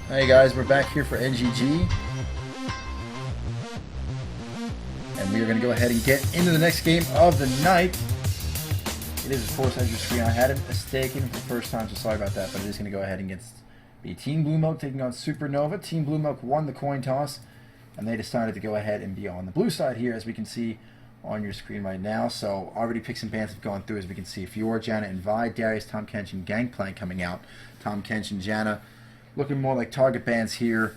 Hey guys, we're back here for NGG. And we are going to go ahead and get into the next game of the night. It is, of course, as your screen. I had it mistaken for the first time, so sorry about that. But it is going to go ahead and be Team Blue Milk taking on Supernova. Team Blue Milk won the coin toss, and they decided to go ahead and be on the blue side here, as we can see on your screen right now. So already picks and bans have gone through, as we can see. Fiora, Janna, and Vi, Darius, Tom Kench, and Gangplank coming out. Tom Kench and Janna looking more like target bans here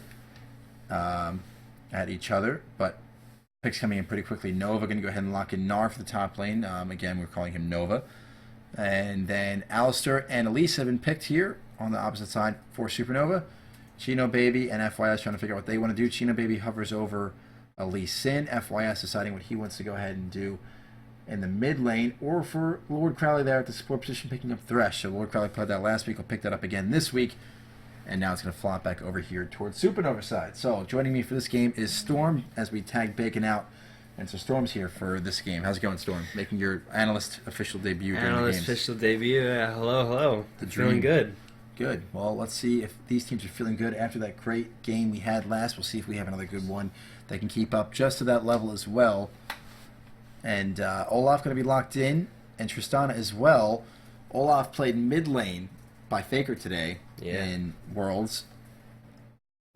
at each other, but picks coming in pretty quickly. Nova going to go ahead and lock in Gnar for the top lane. Again, we're calling him Nova. And then Alistair and Elise have been picked here on the opposite side for Supernova. Chino Baby and FYS trying to figure out what they want to do. Chino Baby hovers over Elise Sin. FYS deciding what he wants to go ahead and do in the mid lane. Or for Lord Crowley there at the support position picking up Thresh. So Lord Crowley played that last week. He'll pick that up again this week. And now it's going to flop back over here towards Supernova side. So joining me for this game is Storm as we tag Bacon out. And so Storm's here for this game. How's it going, Storm? Making your analyst official debut during the games. Analyst official debut. Hello, hello. The Feeling good. Good. Well, let's see if these teams are feeling good after that great game we had last. We'll see if we have another good one that can keep up just to that level as well. And Olaf going to be locked in, and Tristana as well. Olaf played mid lane by Faker today in Worlds.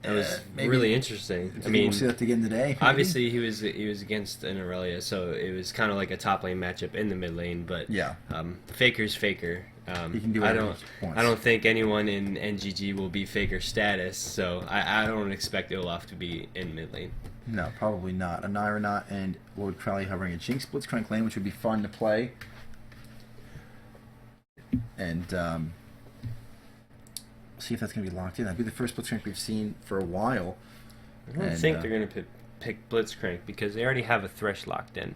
It was really interesting. I mean, we'll see that again today. Maybe? Obviously, he was against an Aurelia, so it was kind of like a top lane matchup in the mid lane. But yeah, Faker's Faker. He can do it. I don't think anyone in NGG will be Faker status, so I don't expect Olaf to be in mid lane. No, probably not. Anira not, and Lord Crowley hovering a Jinx Blitzcrank lane, which would be fun to play. And see if that's going to be locked in. That'd be the first Blitzcrank we've seen for a while. I don't think they're going to pick Blitzcrank because they already have a Thresh locked in.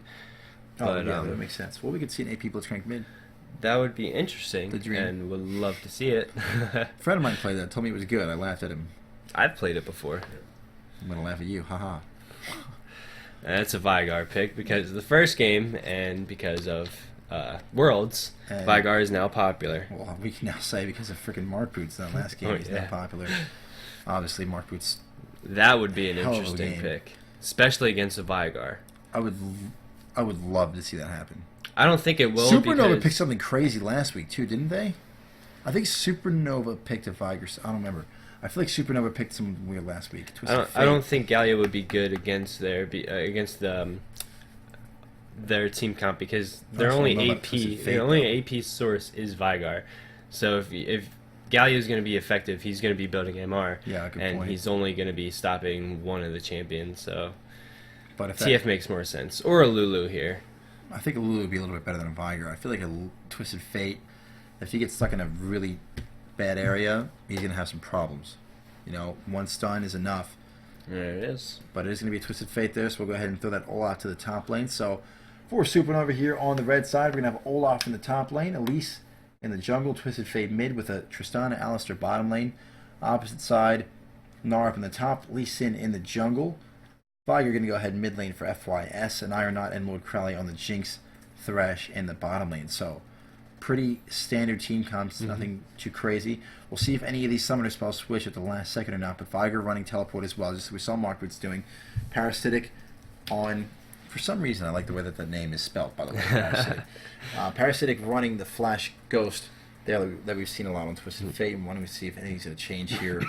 But, yeah, that makes sense. Well, we could see an AP Blitzcrank mid. That would be interesting, the dream. And would love to see it. A friend of mine played that. Told me it was good. I laughed at him. I've played it before. I'm going to laugh at you. Haha. That's a Vygar pick because of the first game and because of Worlds, and Vygar is now popular. Well, we can now say because of freaking Mark Boots that last game he's now popular. Obviously, Mark Boots. That would be an interesting pick, especially against a Vygar. I would love to see that happen. I don't think it will. Supernova picked something crazy last week too, didn't they? I think Supernova picked a Vygar. I don't remember. I feel like Supernova picked something weird last week. I don't think Gallia would be good against their team comp because their only AP source is Vygar. So if Gallia is going to be effective, he's going to be building MR. Yeah, good and point. he's only going to be stopping one of the champions. So but if TF makes more sense, or a Lulu here. I think a Lulu would be a little bit better than a Vygar. I feel like a Twisted Fate, if he gets stuck in a really bad area, he's going to have some problems. You know, one stun is enough. There it is. But it is going to be a Twisted Fate there, so we'll go ahead and throw that Olaf to the top lane. So for Supernova here on the red side, we're going to have Olaf in the top lane, Elise in the jungle, Twisted Fate mid with a Tristana, Alistair bottom lane. Opposite side, Gnar up in the top, Lee Sin in the jungle. Vygar going to go ahead mid lane for FYS, and Ironaut and Lord Crowley on the Jinx, Thresh in the bottom lane. So pretty standard team comps, nothing too crazy. We'll see if any of these summoner spells switch at the last second or not, but Vygar running teleport as well, just as we saw Mark Boots doing. Parasitic on, for some reason I like the way that name is spelled, by the way, Parasitic. Parasitic running the Flash Ghost there that we've seen a lot on Twisted Fate, and wanting to see if anything's going to change here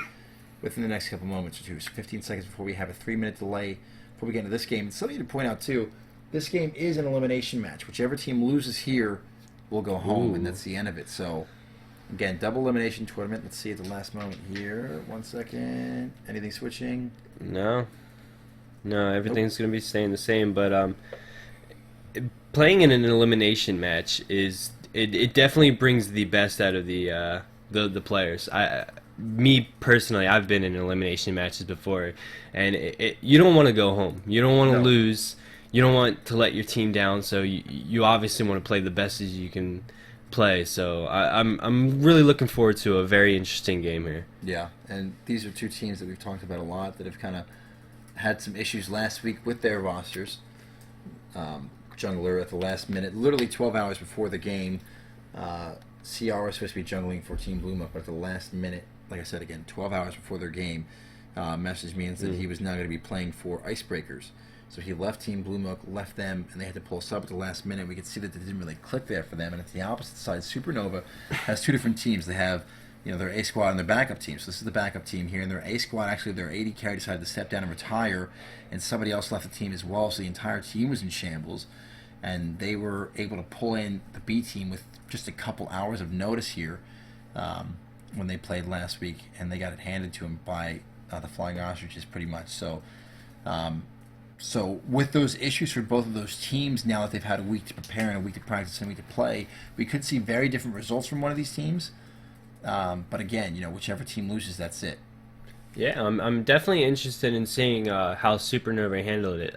within the next couple moments or two. So 15 seconds before we have a 3-minute delay before we get into this game. And something to point out too, this game is an elimination match. Whichever team loses here will go home, and that's the end of it. So again, double elimination tournament. Let's see at the last moment here. 1 second. Anything switching? No, everything's going to be staying the same. But playing in an elimination match it definitely brings the best out of the players. Me personally, I've been in elimination matches before, and you don't want to go home. You don't want to lose. You don't want to let your team down. So you obviously want to play the best as you can play. So I'm really looking forward to a very interesting game here. Yeah, and these are two teams that we've talked about a lot that have kind of had some issues last week with their rosters. Jungler at the last minute, literally 12 hours before the game, CR was supposed to be jungling for Team Blue Milk, but at the last minute, like I said again, 12 hours before their game, messaged me and said he was now going to be playing for Icebreakers. So he left Team Blue Milk, left them, and they had to pull a sub at the last minute. We could see that it didn't really click there for them. And it's the opposite side. Supernova has two different teams. They have, their A squad and their backup team. So this is the backup team here. And their A squad, actually, their AD carry decided to step down and retire. And somebody else left the team as well. So the entire team was in shambles. And they were able to pull in the B team with just a couple hours of notice here when they played last week. And they got it handed to them by the Flying Ostriches pretty much. So with those issues for both of those teams, now that they've had a week to prepare and a week to practice and a week to play, we could see very different results from one of these teams. But again, whichever team loses, that's it. Yeah, I'm definitely interested in seeing how Supernova handled it.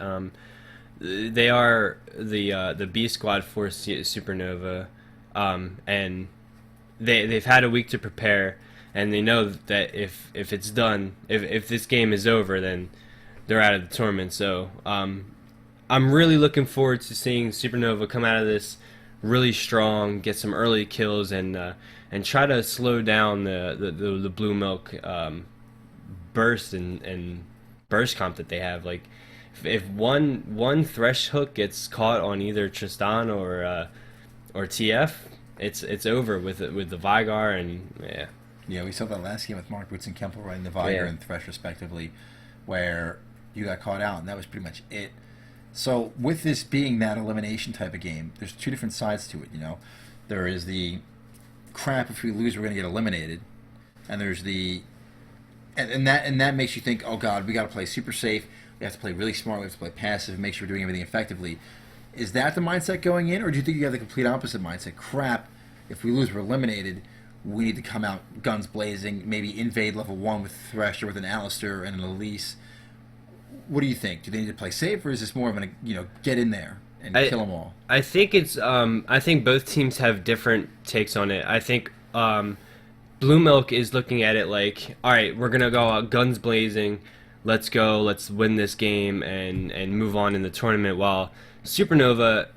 They are the B squad for Supernova, and they've had a week to prepare, and they know that if it's done, if this game is over, then they're out of the tournament. So I'm really looking forward to seeing Supernova come out of this really strong, get some early kills, and try to slow down the Blue Milk burst and burst comp that they have. Like if one Thresh hook gets caught on either Tristan or TF, it's over with the Vigar and yeah. Yeah, we saw that last game with Mark Boots and Kemple running the Vigar and Thresh respectively, where you got caught out, and that was pretty much it. So with this being that elimination type of game, there's two different sides to it. There is the crap, if we lose we're going to get eliminated, and there's the and that makes you think, oh god, we got to play super safe, we have to play really smart, we have to play passive, make sure we're doing everything effectively. Is that the mindset going in, or do you think you have the complete opposite mindset? Crap, if we lose we're eliminated, we need to come out guns blazing, maybe invade level 1 with Thresh or with an Alistar and an Elise. What do you think? Do they need to play safe, or is this more of an get in there and kill them all? I think it's I think both teams have different takes on it. I think Blue Milk is looking at it like, all right, we're gonna go out guns blazing, let's go, let's win this game and move on in the tournament. While Supernova,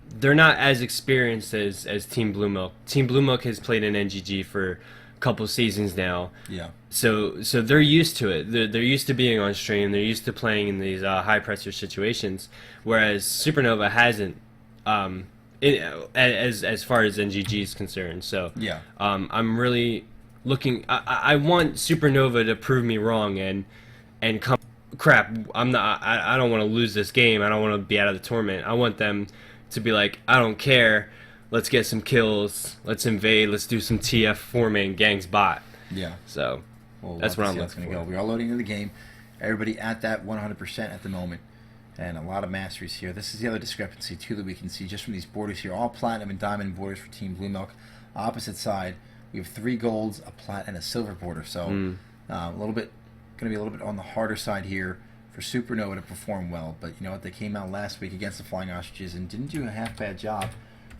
they're not as experienced as Team Blue Milk. Team Blue Milk has played in NGG for a couple seasons now. Yeah. So they're used to it. They're used to being on stream. They're used to playing in these high pressure situations, whereas Supernova hasn't. As far as NGG is concerned. So yeah. I'm really looking. I want Supernova to prove me wrong and come. Crap, I'm not. I don't want to lose this game. I don't want to be out of the tournament. I want them to be like, I don't care. Let's get some kills. Let's invade. Let's do some TF 4-man gangs bot. Yeah. So that's what I'm looking for. We are loading into the game. Everybody at that 100% at the moment. And a lot of masteries here. This is the other discrepancy, too, that we can see just from these borders here. All platinum and diamond borders for Team Blue Milk. Opposite side, we have 3 golds, a plat, and a silver border. So a little bit, going to be a little bit on the harder side here for Supernova to perform well. But you know what? They came out last week against the Flying Ostriches and didn't do a half-bad job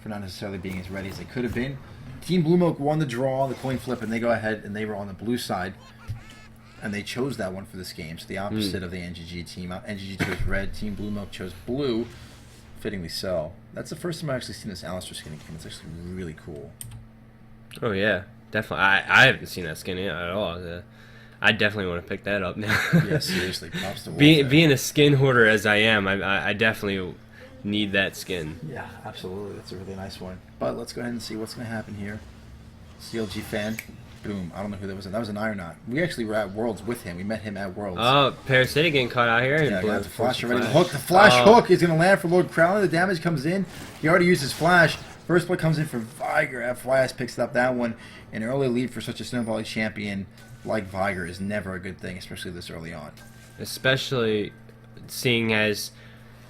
for not necessarily being as ready as they could have been. Team Blue Milk won the draw, the coin flip, and they go ahead and they were on the blue side. And they chose that one for this game. So the opposite of the NGG team. NGG chose red. Team Blue Milk chose blue. Fittingly so. That's the first time I've actually seen this Alistar skin in game. It's actually really cool. Oh, yeah. Definitely. I haven't seen that skin at all. I definitely want to pick that up now. Yeah, seriously. Props to being a skin hoarder as I am, I definitely need that skin. Yeah, absolutely. That's a really nice one. But let's go ahead and see what's going to happen here. CLG fan. Boom. I don't know who that was. That was an Ironaut. We actually were at Worlds with him. We met him at Worlds. Oh, Parasitic getting caught out here. Yeah, got the flash already. The hook. The flash hook is going to land for Lord Crowley. The damage comes in. He already used his flash. First blood comes in for Vigar. FYS picks up that one. An early lead for such a Snow Valley champion like Vigar is never a good thing, especially this early on. Especially seeing as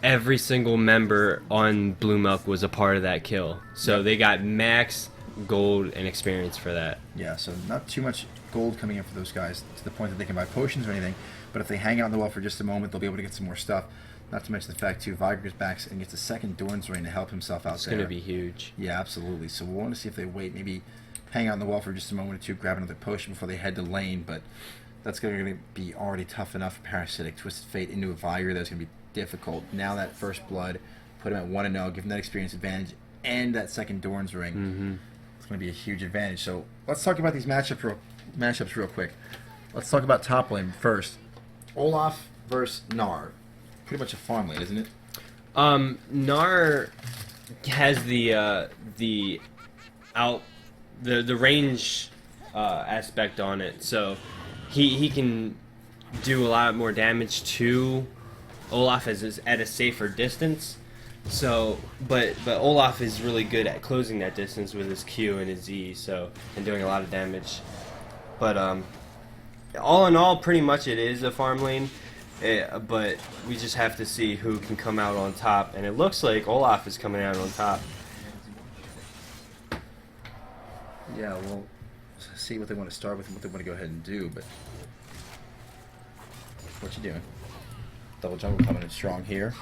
every single member on Blue Milk was a part of that kill. So they got max gold and experience for that. Yeah, so not too much gold coming in for those guys to the point that they can buy potions or anything, but if they hang out in the well for just a moment, they'll be able to get some more stuff. Not to mention the fact, too, Vigar goes back and gets a second Dorn's Ring to help himself out there. It's going to be huge. Yeah, absolutely. So we'll want to see if they wait, maybe hang out in the well for just a moment or two, grab another potion before they head to lane, but that's going to be already tough enough for Parasitic. Twisted Fate into a Vigar, that's going to be difficult. Now that first blood, put him at 1-0, give him that experience advantage, and that second Dorn's Ring. It's going to be a huge advantage. So let's talk about these matchups real quick. Let's talk about top lane first. Olaf versus Gnar. Pretty much a farm lane, isn't it? Gnar has the range aspect on it, so he can do a lot more damage to Olaf as is at a safer distance. So, but Olaf is really good at closing that distance with his Q and his E, and doing a lot of damage. But all in all, pretty much it is a farm lane. But we just have to see who can come out on top, and it looks like Olaf is coming out on top. Yeah, we'll see what they want to start with and what they want to go ahead and do. But what you doing? Double jungle coming in strong here.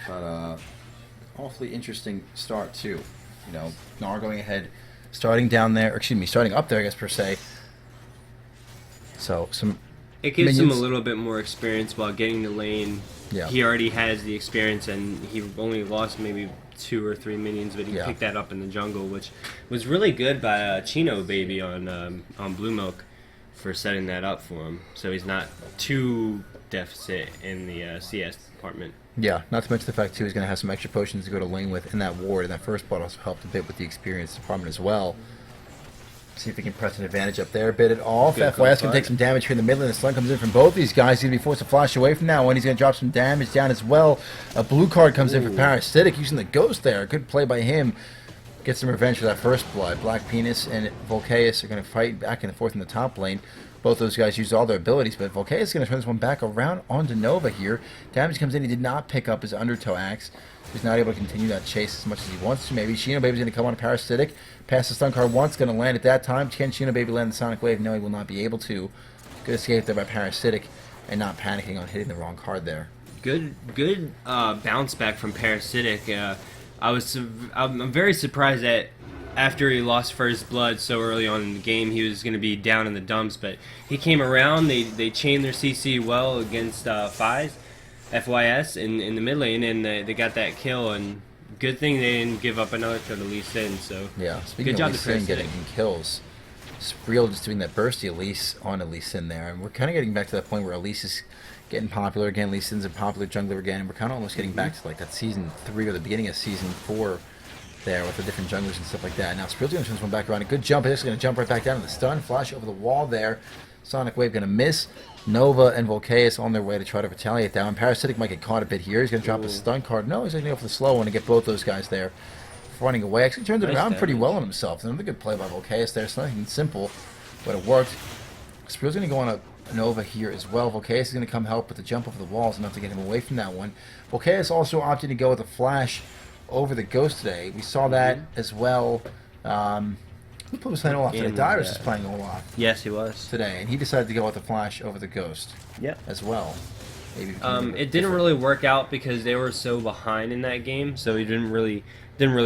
But awfully interesting start too. You know, Gnar going ahead, starting down there, or excuse me, starting up there, I guess per se. So it gives minions. him a little bit more experience while getting the lane. Yeah. He already has the experience, and he only lost maybe 2 or 3 minions, but he picked that up in the jungle, which was really good by Chino Baby on Blue Milk for setting that up for him. So he's not too deficit in the CS department. Yeah, not to mention the fact too he's going to have some extra potions to go to lane with in that ward, and that first blood also helped a bit with the experience department as well. See if he can press an advantage up there, bit it off. FYS going to take some damage here in the middle, and the stun comes in from both these guys. He's going to be forced to flash away from that one. He's going to drop some damage down as well. A blue card comes in for Parasitic, using the Ghost there. Good play by him. Get some revenge for that first blood. Black Penis and Volcaeus are going to fight back and forth in the top lane. Both those guys used all their abilities, but Volcaeus is going to turn this one back around onto Nova here. Damage comes in. He did not pick up his Undertow Axe. He's not able to continue that chase as much as he wants to. Maybe Chino Baby's going to come on a Parasitic. Pass the stun card once, going to land at that time. Can Chino Baby land the Sonic Wave? No, he will not be able to. Good escape there by Parasitic and not panicking on hitting the wrong card there. Good bounce back from Parasitic. I'm very surprised that after he lost first blood so early on in the game, he was going to be down in the dumps, but he came around. They chained their CC well against FYS in the mid lane, and they got that kill, and good thing they didn't give up another kill to Lee Sin. So yeah, speaking of Lee Sin getting kills, Spreel just doing that bursty Elise on Elise in there, and we're kind of getting back to that point where Elise is getting popular again. Lee Sin's a popular jungler again, and we're kind of almost getting back to like that season 3 or the beginning of season 4 there with the different junglers and stuff like that. Now Spreel's going to turn this one back around. A good jump. He's going to jump right back down to the stun. Flash over the wall there. Sonic Wave going to miss. Nova and Volcaeus on their way to try to retaliate that one. Parasitic might get caught a bit here. He's going to drop his stun card. No, he's going to go for the slow one and get both those guys there running away. Actually turned it around pretty well on himself. Another good play by Volcaeus there. It's nothing simple, but it worked. Spreel's going to go on a Nova here as well. Volcaeus is going to come help, but the jump over the walls enough to get him away from that one. Volcaeus also opted to go with a flash over the Ghost today. We saw that as well. Who was playing Olaf today? Dyrus is playing Olaf. Yes, he was. Today, and he decided to go with the flash over the Ghost. Yep. As well. Maybe it didn't really work out because they were so behind in that game, so it didn't really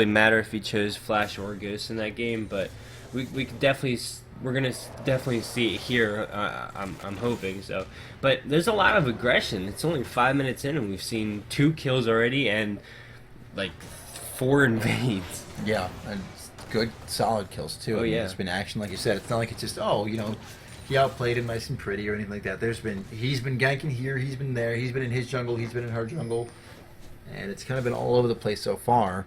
matter if he chose flash or Ghost in that game, but we could definitely... We're gonna definitely see it here. I'm hoping so. But there's a lot of aggression. It's only 5 minutes in, and we've seen 2 kills already and like 4 invades. Yeah, and good, solid kills too. Oh, yeah. It's been action, like you said. It's not like it's just he outplayed him nice and pretty or anything like that. He's been ganking here. He's been there. He's been in his jungle. He's been in her jungle, and it's kind of been all over the place so far.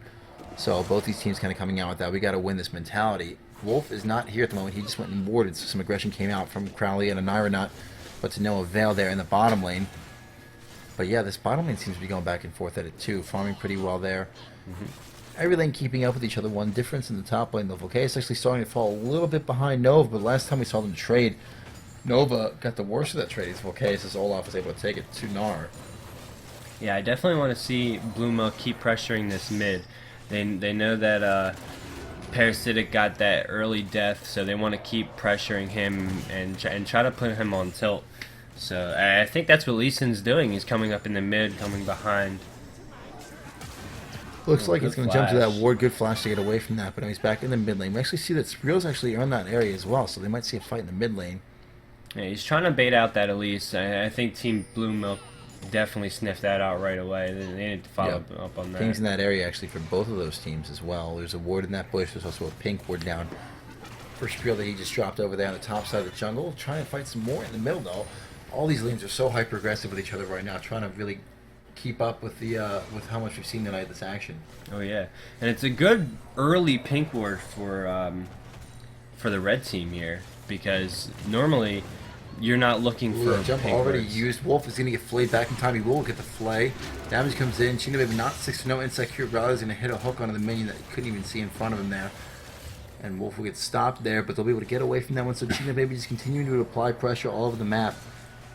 So both these teams kind of coming out with that. We got to win this mentality. Wolf is not here at the moment. He just went and warded, so some aggression came out from Crowley and a Naira, but to no avail there in the bottom lane. But yeah, this bottom lane seems to be going back and forth at it too, farming pretty well there. Everything keeping up with each other. One difference in the top lane, though. Volcaeus actually starting to fall a little bit behind Nova, but last time we saw them trade, Nova got the worst of that trade. Volcaeus as Olaf was able to take it to Gnar. Yeah, I definitely want to see Blue Milk keep pressuring this mid. They know that Parasitic got that early death, so they want to keep pressuring him and try to put him on tilt. So I think that's what Lee Sin's doing. He's coming up in the mid, coming behind. Looks like he's going to jump to that ward. Good flash to get away from that, but now he's back in the mid lane. We actually see that Spreel's actually on that area as well, so they might see a fight in the mid lane. Yeah, he's trying to bait out that Elise. I think Team Blue Milk definitely sniffed that out right away. They need to follow up on that. Ping's in that area actually for both of those teams as well. There's a ward in that bush. There's also a pink ward down. First Spiel that he just dropped over there on the top side of the jungle. Trying to fight some more in the middle though. All these lanes are so hyper aggressive with each other right now, trying to really keep up with the with how much we've seen tonight this action. Oh yeah, and it's a good early pink ward for the red team here, because normally you're not looking for jump pink already wards. used. Wolf is going to get flayed back in time. He will get the flay. Damage comes in. Chino Baby not 6-0 insecure. Brother is going to hit a hook onto the minion that he couldn't even see in front of him there. And Wolf will get stopped there, but they'll be able to get away from that one. So Chino Baby just continuing to apply pressure all over the map.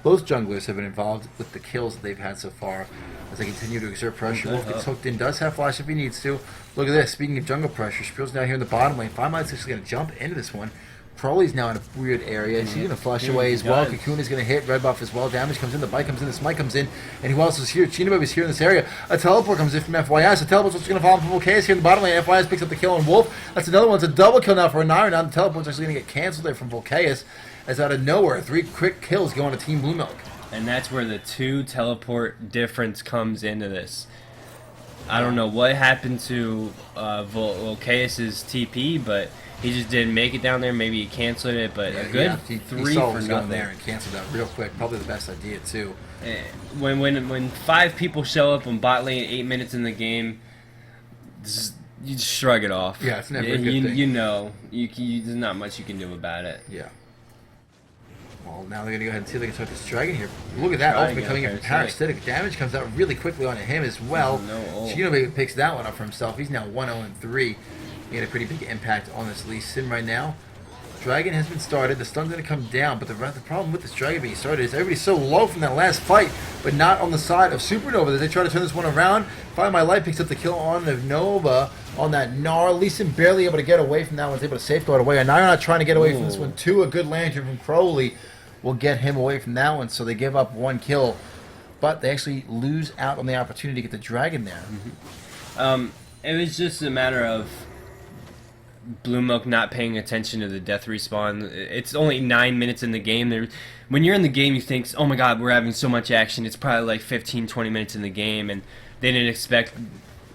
Both junglers have been involved with the kills that they've had so far as they continue to exert pressure. Wolf gets hooked in, does have flash if he needs to. Look at this. Speaking of jungle pressure, Spiel's down here in the bottom lane. 5 Miles actually going to jump into this one. Crowley's now in a weird area. She's going to flush away as well. Cocoon is going to hit. Red buff as well. Damage comes in. The bite comes in. The smite comes in. And who else is here? Chino Baby's here in this area. A teleport comes in from FYS. A teleport's what's going to follow from Volcais here in the bottom lane. FYS picks up the kill on Wolf. That's another one. It's a double kill now for Anara. Now the teleport's actually going to get canceled there from Volcais. As out of nowhere, 3 quick kills go on to Team Blue Milk. And that's where the 2 teleport difference comes into this. I don't know what happened to Volcais' TP, but he just didn't make it down there. Maybe he canceled it, but a good he 3 saw what for was nothing. going there and canceled that real quick. Probably the best idea too. When 5 people show up on bot lane 8 minutes in the game, you just shrug it off. Yeah, it's never a good thing. You know, there's not much you can do about it. Yeah. Well, now they're going to go ahead and see if they can start this dragon here. Look at that ultimate coming in from Parasitic. Damage comes out really quickly onto him as well. Chino Baby picks that one up for himself. He's now 1-0-3. He had a pretty big impact on this Lee Sin right now. Dragon has been started. The stun's going to come down, but the problem with this dragon being started is everybody's so low from that last fight, but not on the side of Supernova as they try to turn this one around. Find My Life picks up the kill on the Nova on that Gnar. Lee Sin barely able to get away from that one. He's able to safeguard away. And now not trying to get away from this one too. A good lantern from Crowley will get him away from that one, so they give up 1 kill. But they actually lose out on the opportunity to get the dragon there. It was just a matter of Blue Milk not paying attention to the death respawn. It's only 9 minutes in the game. When you're in the game, you think, oh my god, we're having so much action. It's probably like 15-20 minutes in the game, and they didn't expect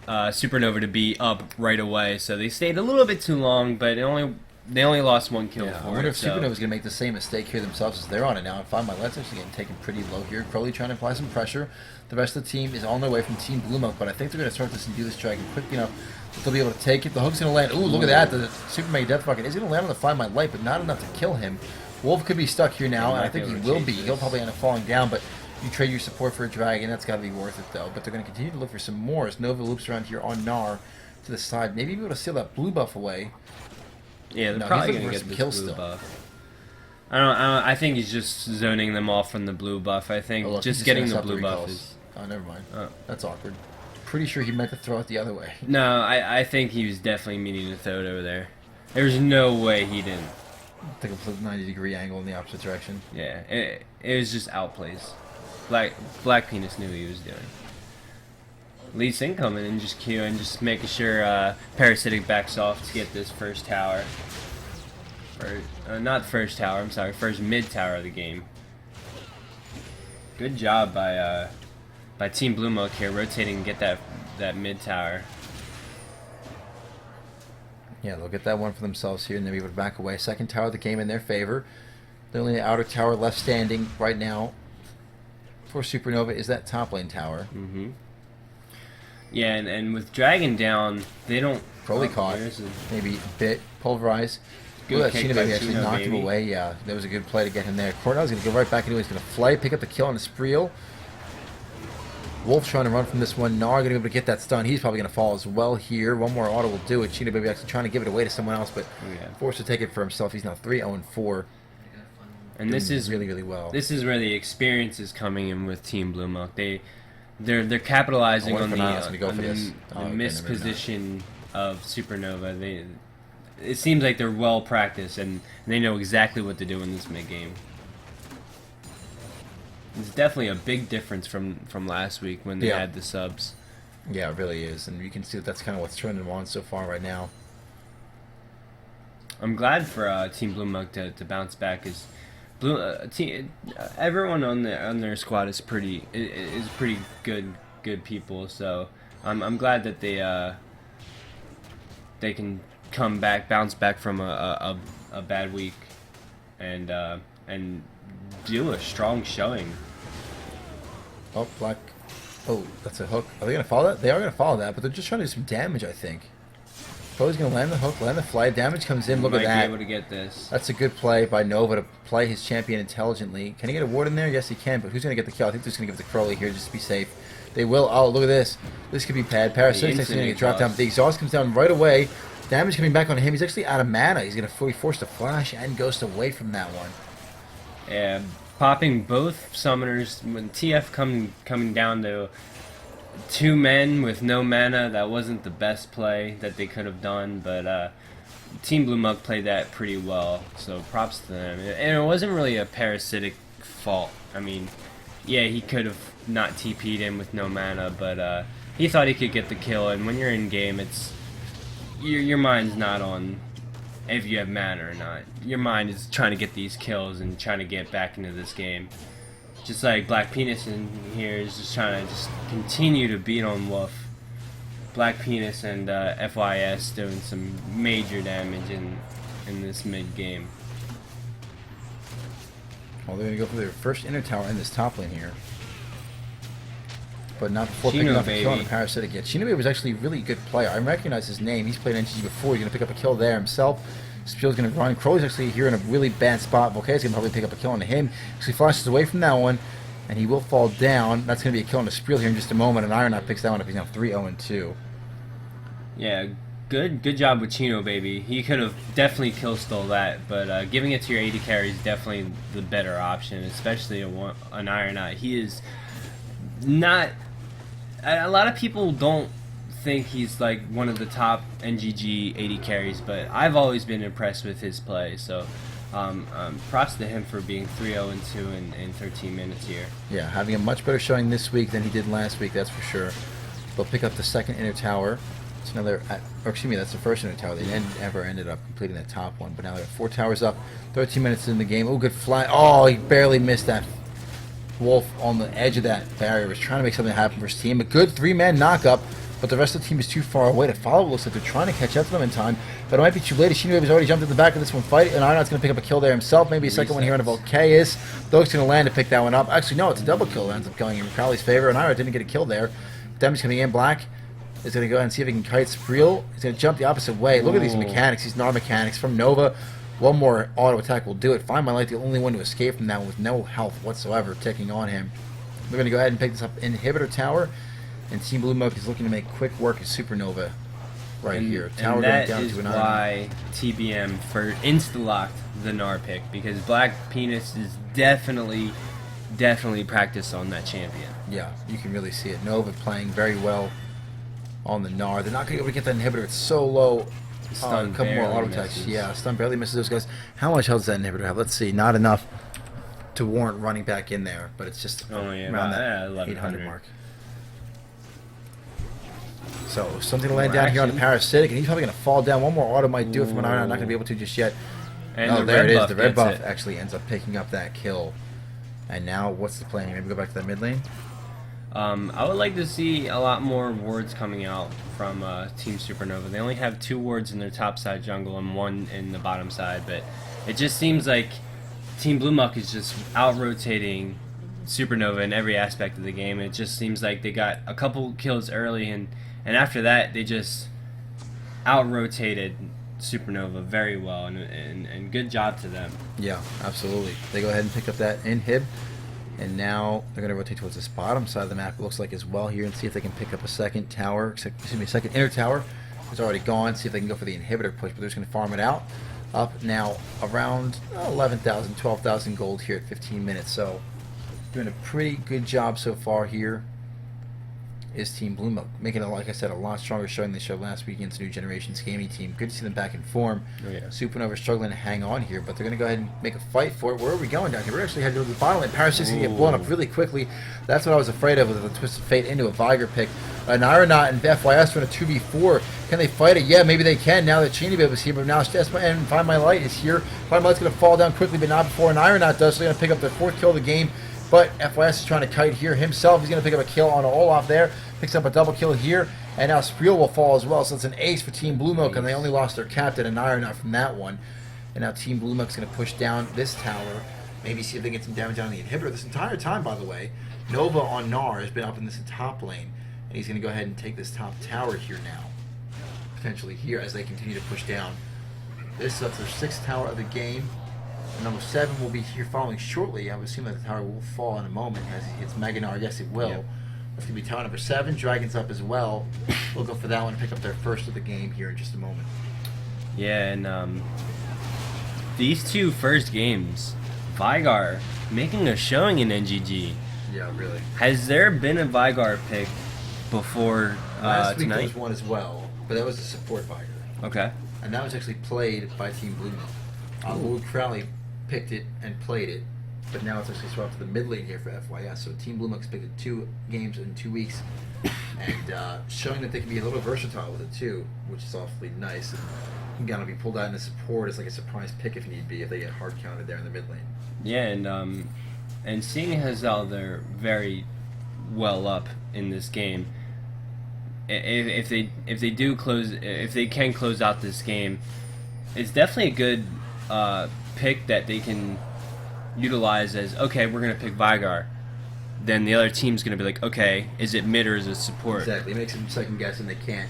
Supernova to be up right away, so they stayed a little bit too long, but they only lost 1 kill for it. I wonder if Supernova's going to make the same mistake here themselves as they're on it now. And Find My Life's actually getting taken pretty low here. Crowley trying to apply some pressure. The rest of the team is on their way from Team Blue Milk, but I think they're going to start this and do this dragon quick enough that they'll be able to take it. The hook's going to land. Ooh, look at that. The Superman Death Bucket is going to land on the Find My Life, but not enough to kill him. Wolf could be stuck here now, and I think he will be. He'll probably end up falling down, but you trade your support for a dragon. That's got to be worth it, though. But they're going to continue to look for some more as Nova loops around here on Gnar to the side. Maybe be able to seal that blue buff away. Yeah, they're probably going to get this blue buff. I think he's just zoning them off from the blue buff. I think just getting the blue buff is... Oh, never mind. That's awkward. Pretty sure he meant to throw it the other way. No, I think he was definitely meaning to throw it over there. There's no way he didn't. Take a 90-degree angle in the opposite direction. Yeah, it was just outplays. Black Penis knew what he was doing. Lee Sin coming and just queuing, just making sure Parasitic backs off to get this first tower. Not first tower, I'm sorry, first mid tower of the game. Good job by Team Blue Milk here, rotating and get that mid tower. Yeah, they'll get that one for themselves here, and then we would back away. Second tower of the game in their favor. The only outer tower left standing right now for Supernova is that top lane tower. Mm-hmm. Yeah, and with Dragon down, they don't... Crowley caught. Maybe bit. Pulverize. Good. Chino Baby actually knocked him away. Yeah, that was a good play to get him there. Cornell's going to go right back into it. He's going to fly, pick up the kill on the Spreel. Wolf trying to run from this one. Gnar going to be able to get that stun. He's probably going to fall as well here. One more auto will do it. Chino Baby actually trying to give it away to someone else, but forced to take it for himself. He's now 3-0-4. And this is really, really well. This is where the experience is coming in with Team Blue Milk. They're capitalizing on the misposition of Supernova. It seems like they're well practiced and they know exactly what to do in this mid game. It's definitely a big difference from last week when they had the subs. Yeah, it really is, and you can see that's kind of what's trending on so far right now. I'm glad for Team Blue Milk to bounce back, because Everyone on their squad is pretty good people. So I'm glad that they can bounce back from a bad week, and do a strong showing. Oh, Black. Oh, that's a hook. Are they going to follow that? They are going to follow that, but they're just trying to do some damage, I think. Probably going to land the hook, land the fly. Damage comes in. Look at that. Might be able to get this. That's a good play by Nova to play his champion intelligently. Can he get a ward in there? Yes, he can, but who's going to get the kill? I think they're just going to give it to Crowley here just to be safe. They will. Oh, look at this. This could be bad. Parasite's going to get dropped down, but the exhaust comes down right away. Damage coming back on him. He's actually out of mana. He's going to be forced to flash and ghost away from that one. Yeah, popping both summoners when TF coming down to 2 men with no mana. That wasn't the best play that they could have done, but Team Blue Mug played that pretty well. So props to them. And it wasn't really a parasitic fault. I mean, yeah, he could have not TP'd in with no mana, but he thought he could get the kill. And when you're in game, it's your mind's not on if you have mana or not. Your mind is trying to get these kills and trying to get back into this game. Just like Black Penis in here is just trying to just continue to beat on Wolf. Black Penis and FYS doing some major damage in this mid game. Well, they're going to go for their first inner tower in this top lane here. But not before picking up a kill on the Parasitic yet. Shinobi was actually a really good player. I recognize his name. He's played NGG before. He's going to pick up a kill there himself. Spiel's going to run. Crowley's actually here in a really bad spot. Volkay's going to probably pick up a kill on him. So he flashes away from that one, and he will fall down. That's going to be a kill on the Spiel here in just a moment, and Ironout picks that one up. He's now 3-0-2. Yeah, good job with Chino, baby. He could have definitely kill stole that, but giving it to your AD carry is definitely the better option, especially an Ironout. He is not... A lot of people don't think he's like one of the top NGG 80 carries, but I've always been impressed with his play. So props to him for being 3-0-2 in 13 minutes here. Yeah, having a much better showing this week than he did last week, that's for sure. They'll pick up the second inner tower. It's another, or excuse me, that's the first inner tower. They never ended up completing that top one, but now they're 4 towers up. 13 minutes in the game. Oh, good fly. Oh, he barely missed that. Wolf on the edge of that barrier was trying to make something happen for his team. A good 3-man knockup, but the rest of the team is too far away to follow. It looks like they're trying to catch up to them in time, but it might be too late. Shinobi has already jumped at the back of this one fight, and Ironout's going to pick up a kill there himself. Maybe a second one here on a Volkay's. Doge's going to land to pick that one up. Actually, no, it's a double kill that ends up going in Crowley's favor, and Ironout didn't get a kill there. Damage coming in. Black is going to go ahead and see if he can kite Spreel. He's going to jump the opposite way. Look at these mechanics. These Gnar mechanics from Nova. One more auto attack will do it. Find My Light, the only one to escape from that one with no health whatsoever taking on him. We're going to go ahead and pick this up Inhibitor Tower, and Team Blue Mug is looking to make quick work of Supernova right here. Tower going down to an That is why TBM insta-locked the Gnar pick, because Black Penis is definitely practiced on that champion. Yeah, you can really see it. Nova playing very well on the Gnar. They're not going to be able to get that Inhibitor. It's so low. Stun a couple more auto attacks. Yeah, Stun barely misses those guys. How much health does that Inhibitor have? Let's see. Not enough to warrant running back in there, but it's just around that 800 mark. So something to land down here on the Parasitic, and he's probably going to fall down. One more auto might do it from an Iron. I'm not going to be able to just yet. And there it is. The red buff actually ends up picking up that kill. And now what's the plan? Maybe go back to that mid lane? I would like to see a lot more wards coming out from Team Supernova. They only have 2 wards in their top side jungle and 1 in the bottom side, but it just seems like Team Blue Muck is just out-rotating Supernova in every aspect of the game. It just seems like they got a couple kills early, and after that they just out-rotated Supernova very well, and good job to them. Yeah, absolutely. They go ahead and pick up that inhib, and now they're going to rotate towards this bottom side of the map, it looks like, as well here, and see if they can pick up a second tower, excuse me, a second inner tower. It's already gone. See if they can go for the inhibitor push, but they're just going to farm it out. Up now around 11,000, 12,000 gold here at 15 minutes. So doing a pretty good job so far here is Team Blue Milk, making it, like I said, a lot stronger showing they showed last week against New Generation's gaming team. Good to see them back in form. Oh, yeah. Supernova struggling to hang on here, but they're going to go ahead and make a fight for it. Where are we going down here? We're actually heading to the bottom lane. Paris is going to get blown up really quickly. That's what I was afraid of with the Twisted Fate into a Viger pick. An Ironaut and FYS are in a 2v4. Can they fight it? Yeah, maybe they can now that Chinibib is here, but now and Find My Light is here. Find My Light's going to fall down quickly, but not before an Ironaut does. So they're going to pick up their 4th kill of the game. But FYS is trying to kite here himself. He's going to pick up a kill on Olaf there. Picks up a double kill here. And now Spreel will fall as well. So it's an ace for Team Blue Milk. And they only lost their captain, an Ironaut, from that one. And now Team Blue Milk's going to push down this tower. Maybe see if they get some damage on the inhibitor. This entire time, by the way, Nova on Gnar has been up in this top lane. And he's going to go ahead and take this top tower here now. Potentially here as they continue to push down. This is their 6th tower of the game. And number 7 will be here following shortly. I would assume that the tower will fall in a moment as he hits Mega Gnar. Yes, it will. Yep. That's going to be tower number 7. Dragon's up as well. We'll go for that one and pick up their first of the game here in just a moment. Yeah, and these 2 first games, Vigar making a showing in NGG. Yeah, really. Has there been a Vigar pick before Last week tonight? there was one as well, but that was a support Vigar. Okay. And that was actually played by Team Blue Milk. Lord Crowley picked it and played it, but now it's actually swapped to the mid lane here for FYS. So Team Blue Milk's picked it 2 games in 2 weeks, and showing that they can be a little versatile with it too, which is awfully nice. And can kind of be pulled out in the support as like a surprise pick if need be, if they get hard counted there in the mid lane. Yeah, and seeing as how they're very well up in this game, if they can close out this game, it's definitely a good pick that they can utilize as, okay, we're going to pick Vigar. Then the other team's going to be like, okay, is it mid or is it support? Exactly. It makes them second guess and they can't,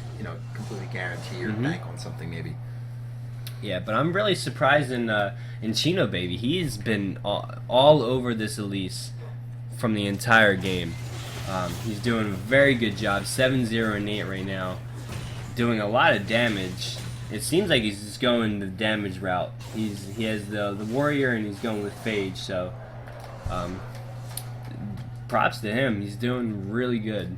completely guarantee or bank on something maybe. Yeah, but I'm really surprised in Chino Baby. He's been all over this Elise from the entire game. He's doing a very good job, 7-0 and 8 right now, doing a lot of damage. It seems like he's just going the damage route. He has the warrior and he's going with Phage, so props to him. He's doing really good.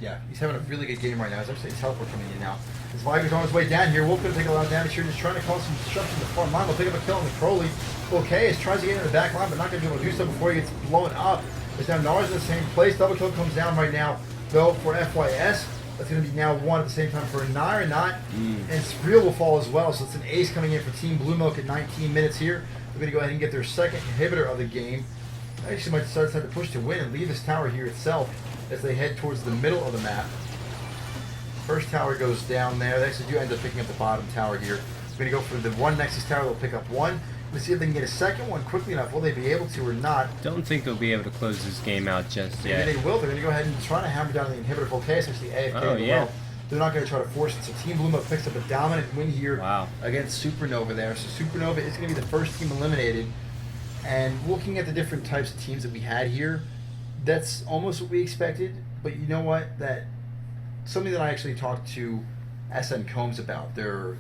Yeah, he's having a really good game right now. As I'm saying, teleport coming in now. His Vigar's on his way down here. Wolf going to take a lot of damage here, just trying to cause some disruption in the front line. We'll pick up a kill on the Crowley. Okay, tries to get in the back line, but not going to be able to do so before he gets blown up. As now Gnar's in the same place. Double kill comes down right now, though, for FYS. That's going to be now 1 at the same time for Gnar and not. And Spreel will fall as well, so it's an ace coming in for Team Blue Milk at 19 minutes here. They're going to go ahead and get their second inhibitor of the game. Actually might decide to push to win and leave this tower here itself as they head towards the middle of the map. First tower goes down there. They actually do end up picking up the bottom tower here. They're going to go for the one Nexus tower. They'll pick up 1. Let's see if they can get a second one quickly enough. Will they be able to or not? Don't think they'll be able to close this game out just yet. Maybe they will. They're going to go ahead and try to hammer down the inhibitor. Okay, it's actually AFK as well. They're not going to try to force it. So Team Blue Milk picks up a dominant win here against Supernova there. So Supernova is going to be the first team eliminated. And looking at the different types of teams that we had here, that's almost what we expected. But you know what? That something that I actually talked to SN Combs about. Their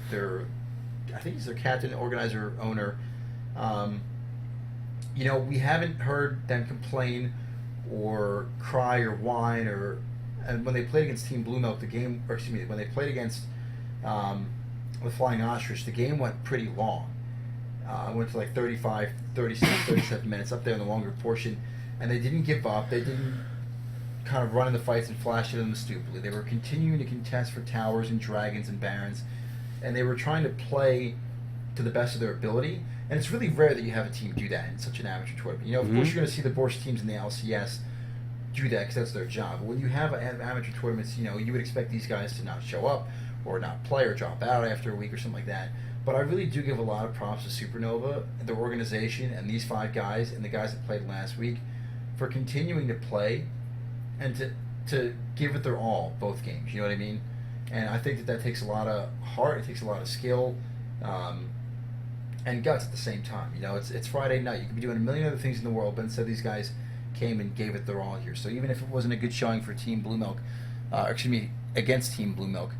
I think he's their captain, organizer, owner. We haven't heard them complain or cry or whine and when they played against Team Blue Milk, when they played against the Flying Ostrich, the game went pretty long. It went to like 35, 36, 37 minutes up there in the longer portion, and they didn't give up. They didn't kind of run in the fights and flash into them stupidly. They were continuing to contest for towers and dragons and barons, and they were trying to play to the best of their ability. And it's really rare that you have a team do that in such an amateur tournament. Of course, you're going to see the worst teams in the LCS do that because that's their job. But when you have amateur tournaments, you would expect these guys to not show up or not play or drop out after a week or something like that. But I really do give a lot of props to Supernova, their organization, and these 5 guys and the guys that played last week for continuing to play and to give it their all both games. You know what I mean? And I think that takes a lot of heart. It takes a lot of skill. And guts at the same time. It's Friday night. You could be doing a million other things in the world, but instead these guys came and gave it their all here. So even if it wasn't a good showing for Team Blue Milk, against Team Blue Milk,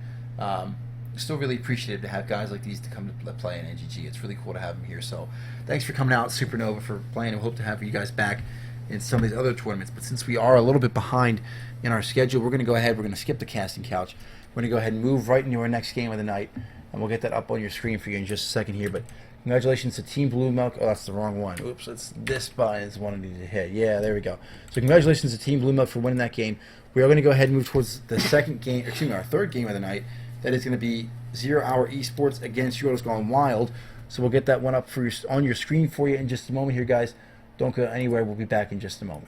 still really appreciative to have guys like these to come to play in NGG. It's really cool to have them here. So thanks for coming out, Supernova, for playing. We hope to have you guys back in some of these other tournaments. But since we are a little bit behind in our schedule, we're going to go ahead. We're going to skip the casting couch. We're going to go ahead and move right into our next game of the night, and we'll get that up on your screen for you in just a second here. But congratulations to Team Blue Milk. Oh, that's the wrong one. Oops, it's this button is the one I need to hit. Yeah, there we go. So congratulations to Team Blue Milk for winning that game. We are going to go ahead and move towards the second game, excuse me, our third game of the night. That is going to be 0 Hour Esports against Yoda's Gone Wild. So we'll get that one up on your screen for you in just a moment here, guys. Don't go anywhere. We'll be back in just a moment.